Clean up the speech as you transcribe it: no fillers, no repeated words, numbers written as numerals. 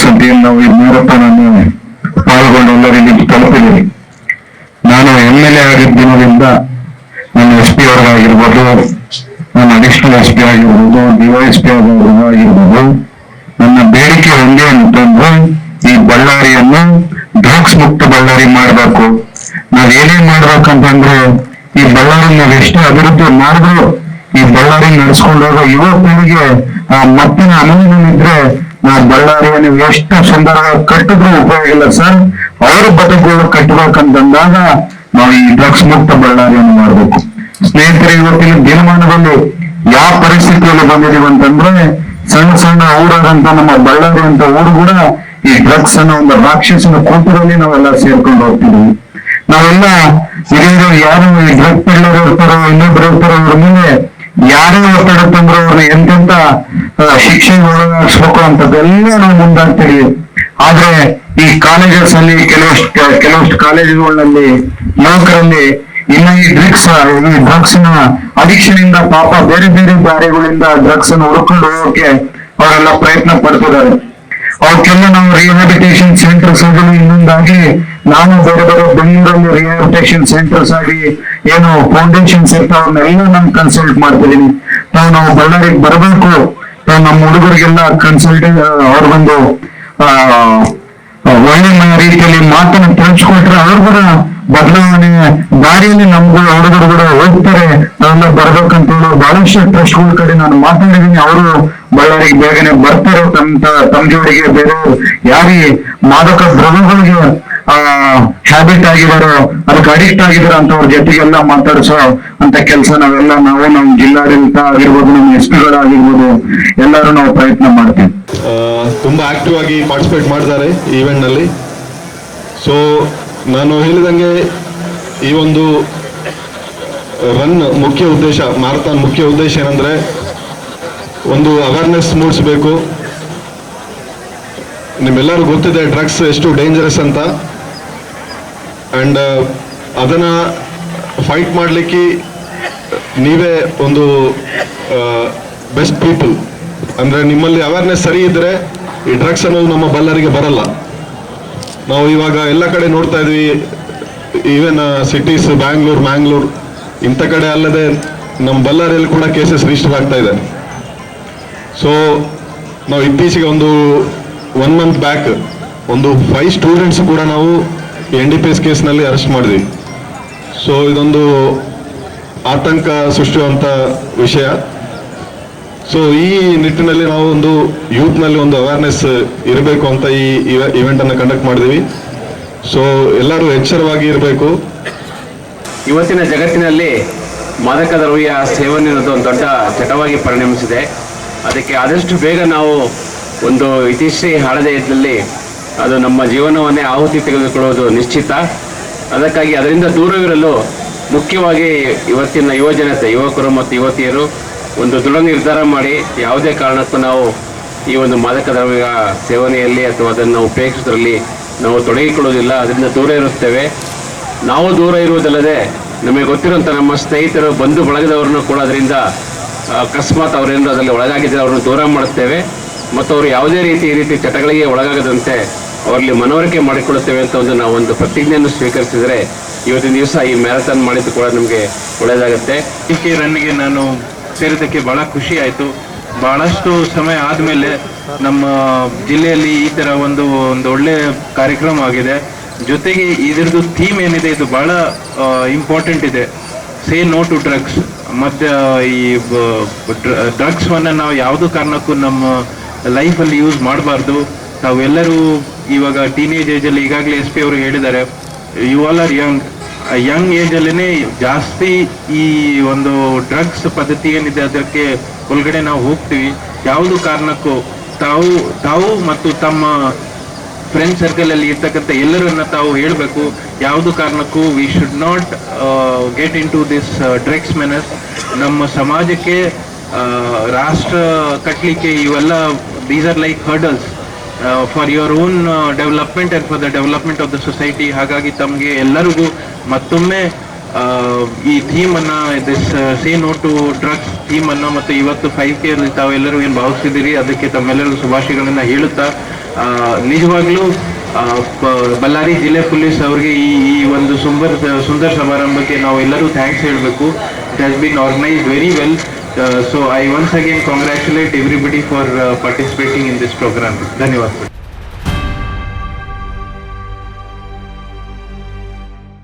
Drugs ಅಂತ ಏನು ನಾವು ಈ ಮ್ಯಾರಥಾನ್ ಅನ್ನು ಪಾಲ್ಗೊಂಡು ಎಲ್ಲರಿಗೆ ತಲುಪಿದ್ದೀವಿ. ನಾನು MLA ಆಗಿದ್ದ ದಿನದಿಂದ ನಾನು SP ಅವರಾಗಿರ್ಬೋದು, ನಾನು ಅಡಿಷನಲ್ SP ಆಗಿರ್ಬೋದು, DYSP ಆಗಿರ್ಬೋದು, ನನ್ನ ಬೇಡಿಕೆ ಒಂದೇ ಅಂತಂದ್ರೆ ಈ ಬಳ್ಳಾರಿಯನ್ನು ಡ್ರಗ್ಸ್ ಮುಕ್ತ ಬಳ್ಳಾರಿ ಮಾಡಬೇಕು. ನಾವೇನೇ ಮಾಡ್ಬೇಕಂತಂದ್ರೆ ಈ ಬಳ್ಳಾರಿ ನಾವು ಎಷ್ಟು ಅಭಿವೃದ್ಧಿ ಮಾಡಿದ್ರು ಈ ಬಳ್ಳಾರಿ ನಡೆಸ್ಕೊಂಡಾಗ ಯುವ ಪೀಳಿಗೆ ಮತ್ತಿನ ಅನುಭವನಿದ್ರೆ ಬಳ್ಳಾರಿಯನ್ನು ಎಷ್ಟು ಸುಂದರವಾಗಿ ಕಟ್ಟಿದ್ರು ಉಪಯೋಗ ಇಲ್ಲ ಸರ್. ಅವರ ಬದುಕುಗಳು ಕಟ್ಟಬೇಕಂತಂದಾಗ ನಾವು ಈ ಡ್ರಗ್ಸ್ ಮುಕ್ತ ಬಳ್ಳಾರಿಯನ್ನು ಮಾಡಬೇಕು. ಸ್ನೇಹಿತರೆ, ಇವತ್ತಿನ ದಿನಮಾನದಲ್ಲಿ ಯಾವ ಪರಿಸ್ಥಿತಿಯಲ್ಲಿ ಬಂದಿದೀವಿ ಅಂತಂದ್ರೆ ಸಣ್ಣ ಸಣ್ಣ ಊರಾದಂತ ನಮ್ಮ ಬಳ್ಳಾರಿ ಅಂತ ಊರು ಕೂಡ ಈ ಡ್ರಗ್ಸ್ ಅನ್ನೋ ಒಂದು ರಾಕ್ಷಸನ ಕೂಟದಲ್ಲಿ ನಾವೆಲ್ಲ ಸೇರ್ಕೊಂಡು ಹೋಗ್ತಿದ್ವಿ. ನಾವೆಲ್ಲ ಹಿರಿಯರು ಯಾರು ಈ ಡ್ರಗ್ ಪೆಡ್ಲರ್ ಇರ್ತಾರೋ ಇನ್ನೊಬ್ರು ಇರ್ತಾರೋ ಅವ್ರ ಮೇಲೆ ಯಾರೇ ಒತ್ತಡ ತಂದ್ರು ಅವ್ರನ್ನ ಎಂತೆಂತ ಶಿಕ್ಷೆಗೆ ಒಳಗಾಗಿಸ್ಬೇಕು ಅಂತದೆಲ್ಲ ನಾವು ಮುಂದಾಗ್ತೀವಿ. ಆದ್ರೆ ಈ ಕಾಲೇಜಸ್ ಅಲ್ಲಿ ಕೆಲವಷ್ಟು ಕಾಲೇಜುಗಳಲ್ಲಿ ಯುವಕರಲ್ಲಿ ಇನ್ನು ಈ ಡ್ರಗ್ಸ್ ನ ಅಡಿಕ್ಷನ್ ಇಂದ ಪಾಪ ಬೇರೆ ಬೇರೆ ದಾರಿಗಳಿಂದ ಡ್ರಗ್ಸ್ ಅನ್ನು ಹುಡ್ಕೊಂಡು ಹೋಗೋಕೆ ಅವರೆಲ್ಲ ಪ್ರಯತ್ನ ಪಡ್ತಿದ್ದಾರೆ. ಅವಕ್ಕೆಲ್ಲ ನಾವು ರಿಹ್ಯಾಬಿಟೇಷನ್ ಸೆಂಟರ್ಸ್ ಆಗಲಿ ಇನ್ನೊಂದಾಗಿ ನಾವು ಬೇರೆ ಬೇರೆ ಬೆಂಗಳೂರಲ್ಲಿ ರಿಹ್ಯಾಬಿಟೇಷನ್ ಸೆಂಟರ್ಸ್ ಆಗಿ ಏನು ಫೌಂಡೇಶನ್ಸ್ ಇರ್ತಾವನ್ನೆಲ್ಲ ನಾನು ಕನ್ಸಲ್ಟ್ ಮಾಡ್ತಿದ್ದೀನಿ. ನಾವು ಬಳ್ಳಾರಿಗೆ ಬರಬೇಕು, ನಮ್ಮ ಹುಡುಗರಿಗೆಲ್ಲ ಕನ್ಸಲ್ಟೇಟ್ ಅವ್ರಿಗೊಂದು ಒಳ್ಳೆ ರೀತಿಯಲ್ಲಿ ಮಾತನ್ನು ತಿಳಿಸ್ಕೊಟ್ರೆ ಅವ್ರು ಕೂಡ ಬದಲಾವಣೆ ದಾರಿಯಲ್ಲಿ ನಮ್ಗೂ ಹುಡುಗರು ಕೂಡ ಹೋಗ್ತಾರೆ. ನಾವೆಲ್ಲ ಬರ್ಬೇಕಂತ ಹೇಳಿ ಬಹಳಷ್ಟು ಟ್ರಸ್ಟ್ಗಳ ಕಡೆ ನಾನು ಮಾತಾಡಿದ್ದೀನಿ. ಅವರು ಬಳ್ಳಾರಿಗೆ ಬೇಗನೆ ಬರ್ತಾರೆ. ತಮ್ಮ ಜೋಡಿಗೆ ಬೇರೆ ಯಾರಿ ಮಾದಕ ದ್ರವ್ಯಗಳಿಗೆ ಹ್ಯಾಬಿಟ್ ಆಗಿದಾರೋ ಅದಕ್ಕೆ ಅಡಿಕ್ಟ್ ಆಗಿದಾರೋ ಅಂತವ್ರ ಜೊತೆಗೆಲ್ಲ ಮಾತಾಡಿಸೋ ಅಂತ ಕೆಲಸ ನಾವು ನಮ್ಮ ಜಿಲ್ಲಾಡಳಿತ ಆಗಿರ್ಬೋದು, ನಮ್ಮ SP ಗಳಾಗಿರ್ಬೋದು ಎಲ್ಲರೂ ನಾವು ಪ್ರಯತ್ನ ಮಾಡ್ತೀವಿ. ತುಂಬಾ ಆಕ್ಟಿವ್ ಆಗಿ ಪಾರ್ಟಿಸಿಪೇಟ್ ಮಾಡ್ತಾರೆ ಈ ಈವೆಂಟ್ ನಲ್ಲಿ. ಸೊ ನಾನು ಹೇಳಿದಂಗೆ ಈ ಒಂದು ರನ್ ಮುಖ್ಯ ಉದ್ದೇಶ, ಮ್ಯಾರಥಾನ್ ಮುಖ್ಯ ಉದ್ದೇಶ ಏನಂದ್ರೆ ಒಂದು ಅವೇರ್ನೆಸ್ ಮೂಡಿಸಬೇಕು. ನಿಮ್ಮೆಲ್ಲರೂ ಗೊತ್ತಿದೆ ಡ್ರಗ್ಸ್ ಎಷ್ಟು ಡೇಂಜರಸ್ ಅಂತ. ಅಂಡ್ ಅದನ್ನ ಫೈಟ್ ಮಾಡಲಿಕ್ಕೆ ನೀವೇ ಒಂದು ಬೆಸ್ಟ್ ಪೀಪಲ್. ಅಂದ್ರೆ ನಿಮ್ಮಲ್ಲಿ ಅವೇರ್ನೆಸ್ ಸರಿ ಇದ್ರೆ ಈ ಡ್ರಗ್ಸ್ ಅನ್ನೋದು ನಮ್ಮ ಬಳ್ಳಾರಿಗೆ ಬರಲ್ಲ. ನಾವು ಇವಾಗ ಎಲ್ಲ ಕಡೆ ನೋಡ್ತಾ ಇದ್ವಿ, ಈವನ್ ಸಿಟೀಸ್ ಮ್ಯಾಂಗ್ಳೂರ್ ಇಂಥ ಕಡೆ ಅಲ್ಲದೆ ನಮ್ಮ ಬಳ್ಳಾರಿಯಲ್ಲಿ ಕೂಡ ಕೇಸಸ್ ರಿಜಿಸ್ಟರ್ ಆಗ್ತಾ ಇದೆ. ಸೊ ನಾವು ಇತ್ತೀಚೆಗೆ ಒಂದು 1 month ಬ್ಯಾಕ್ ಒಂದು 5 ಸ್ಟೂಡೆಂಟ್ಸ್ ಕೂಡ ನಾವು NDPS ಕೇಸ್ನಲ್ಲಿ ಅರೆಸ್ಟ್ ಮಾಡಿದ್ವಿ. ಸೊ ಇದೊಂದು ಆತಂಕ ಸೃಷ್ಟಿಸುವಂಥ ವಿಷಯ. ಸೊ ಈ ನಿಟ್ಟಿನಲ್ಲಿ ನಾವು ಒಂದು ಯೂತ್ನಲ್ಲಿ ಒಂದು ಅವೇರ್ನೆಸ್ ಇರಬೇಕು ಅಂತ ಈ ಇವೆಂಟ್ ಅನ್ನು ಕಂಡಕ್ಟ್ ಮಾಡಿದ್ವಿ. ಸೊ ಎಲ್ಲರೂ ಎಚ್ಚರವಾಗಿ ಇರಬೇಕು. ಇವತ್ತಿನ ಜಗತ್ತಿನಲ್ಲಿ ಮಾದಕ ದ್ರವ್ಯ ಸೇವನೆ ಅನ್ನೋದು ಒಂದು ದೊಡ್ಡ ಚಟವಾಗಿ ಪರಿಣಮಿಸಿದೆ. ಅದಕ್ಕೆ ಆದಷ್ಟು ಬೇಗ ನಾವು ಒಂದು ಇತಿಶ್ರೀ ಹಾಳದೆಯಲ್ಲಿ ಅದು ನಮ್ಮ ಜೀವನವನ್ನೇ ಆಹುತಿ ತೆಗೆದುಕೊಳ್ಳುವುದು ನಿಶ್ಚಿತ. ಅದಕ್ಕಾಗಿ ಅದರಿಂದ ದೂರವಿರಲು ಮುಖ್ಯವಾಗಿ ಇವತ್ತಿನ ಯುವಜನತೆ, ಯುವಕರು ಮತ್ತು ಯುವತಿಯರು ಒಂದು ದೃಢ ನಿರ್ಧಾರ ಮಾಡಿ ಯಾವುದೇ ಕಾರಣಕ್ಕೂ ನಾವು ಈ ಒಂದು ಮಾದಕ ದ್ರವ್ಯ ಸೇವನೆಯಲ್ಲಿ ಅಥವಾ ಅದನ್ನು ಉಪಯೋಗಿಸೋದ್ರಲ್ಲಿ ನಾವು ತೊಡಗಿಕೊಳ್ಳೋದಿಲ್ಲ. ಅದರಿಂದ ದೂರ ಇರುತ್ತೇವೆ. ನಾವು ದೂರ ಇರುವುದಲ್ಲದೆ ನಮಗೆ ಗೊತ್ತಿರುವಂಥ ನಮ್ಮ ಸ್ನೇಹಿತರು, ಬಂಧು ಬಳಗದವರನ್ನು ಕೂಡ ಅದರಿಂದ ಅಕಸ್ಮಾತ್ ಅವರೇನು ಅದರಲ್ಲಿ ಒಳಗಾಗಿದ್ದರೆ ಅವ್ರನ್ನ ದೂರ ಮಾಡುತ್ತೇವೆ ಮತ್ತು ಅವರು ಯಾವುದೇ ಈ ರೀತಿ ಚಟಗಳಿಗೆ ಒಳಗಾಗದಂತೆ ಅವರಲ್ಲಿ ಮನವರಿಕೆ ಮಾಡಿಕೊಳ್ಳುತ್ತೇವೆ ಅಂತ ನಾವೊಂದು ಪ್ರತಿಜ್ಞೆಯನ್ನು ಸ್ವೀಕರಿಸಿದರೆ ಇವತ್ತಿನ ದಿವಸ ಈ ಮ್ಯಾರಥಾನ್ ಮಾಡಿದ್ದು ಕೂಡ ನಮಗೆ ಒಳ್ಳೆಯದಾಗುತ್ತೆ. ಈ ರನ್ನಿಗೆ ನಾನು ಸೇರಿದ್ದಕ್ಕೆ ಭಾಳ ಖುಷಿ ಆಯಿತು. ಭಾಳಷ್ಟು ಸಮಯ ಆದಮೇಲೆ ನಮ್ಮ ಜಿಲ್ಲೆಯಲ್ಲಿ ಈ ಥರ ಒಂದು ಒಳ್ಳೆಯ ಕಾರ್ಯಕ್ರಮ ಆಗಿದೆ. ಜೊತೆಗೆ ಇದರದ್ದು ಥೀಮ್ ಏನಿದೆ ಇದು ಭಾಳ ಇಂಪಾರ್ಟೆಂಟ್ ಇದೆ. Say no to drugs. ಮತ್ತು ಈ ಡ್ರಗ್ಸನ್ನು ನಾವು ಯಾವುದೂ ಕಾರಣಕ್ಕೂ ನಮ್ಮ ಲೈಫಲ್ಲಿ ಯೂಸ್ ಮಾಡಬಾರ್ದು. ತಾವೆಲ್ಲರೂ ಇವಾಗ ಟೀನೇಜ್ ಏಜಲ್ಲಿ ಈಗಾಗಲೇ SP ಅವರು ಹೇಳಿದ್ದಾರೆ, ಯು ಆಲ್ ಆರ್ ಯಂಗ್ ಏಜಲ್ಲೇ ಜಾಸ್ತಿ ಈ ಒಂದು ಡ್ರಗ್ಸ್ ಪದ್ಧತಿ ಏನಿದೆ ಅದಕ್ಕೆ ಒಳಗಡೆ ನಾವು ಹೋಗ್ತೀವಿ. ಯಾವುದು ಕಾರಣಕ್ಕೂ ತಾವು ಮತ್ತು ತಮ್ಮ ಫ್ರೆಂಡ್ ಸರ್ಕಲಲ್ಲಿ ಇರ್ತಕ್ಕಂಥ ಎಲ್ಲರನ್ನ ತಾವು ಹೇಳಬೇಕು, ಯಾವುದು ಕಾರಣಕ್ಕೂ we should not get into this drugs menace. ನಮ್ಮ ಸಮಾಜಕ್ಕೆ ರಾಷ್ಟ್ರ ಕಟ್ಟಲಿಕ್ಕೆ ಇವೆಲ್ಲ these are like hurdles for your own development and for the development of the society. ಹಾಗಾಗಿ ತಮಗೆ ಎಲ್ಲರಿಗೂ ಮತ್ತೊಮ್ಮೆ ಈ ಥೀಮನ್ನು, this say no to drugs ಥೀಮನ್ನು ಮತ್ತು ಇವತ್ತು 5K ತಾವೆಲ್ಲರೂ ಏನು ಭಾವಿಸ್ತಿದ್ದೀರಿ ಅದಕ್ಕೆ ತಮ್ಮೆಲ್ಲರಿಗೂ ಶುಭಾಶಯಗಳನ್ನು ಹೇಳುತ್ತಾ ನಿಜವಾಗ್ಲೂ ಬಳ್ಳಾರಿ ಜಿಲ್ಲೆ ಪೊಲೀಸ್ ಅವ್ರಿಗೆ ಈ ಒಂದು ಸುಂದರ ಸಮಾರಂಭಕ್ಕೆ ನಾವು ಎಲ್ಲರೂ ಥ್ಯಾಂಕ್ಸ್ ಹೇಳಬೇಕು. It has been organised very well. So I once again congratulate everybody for participating in this program. ಧನ್ಯವಾದ.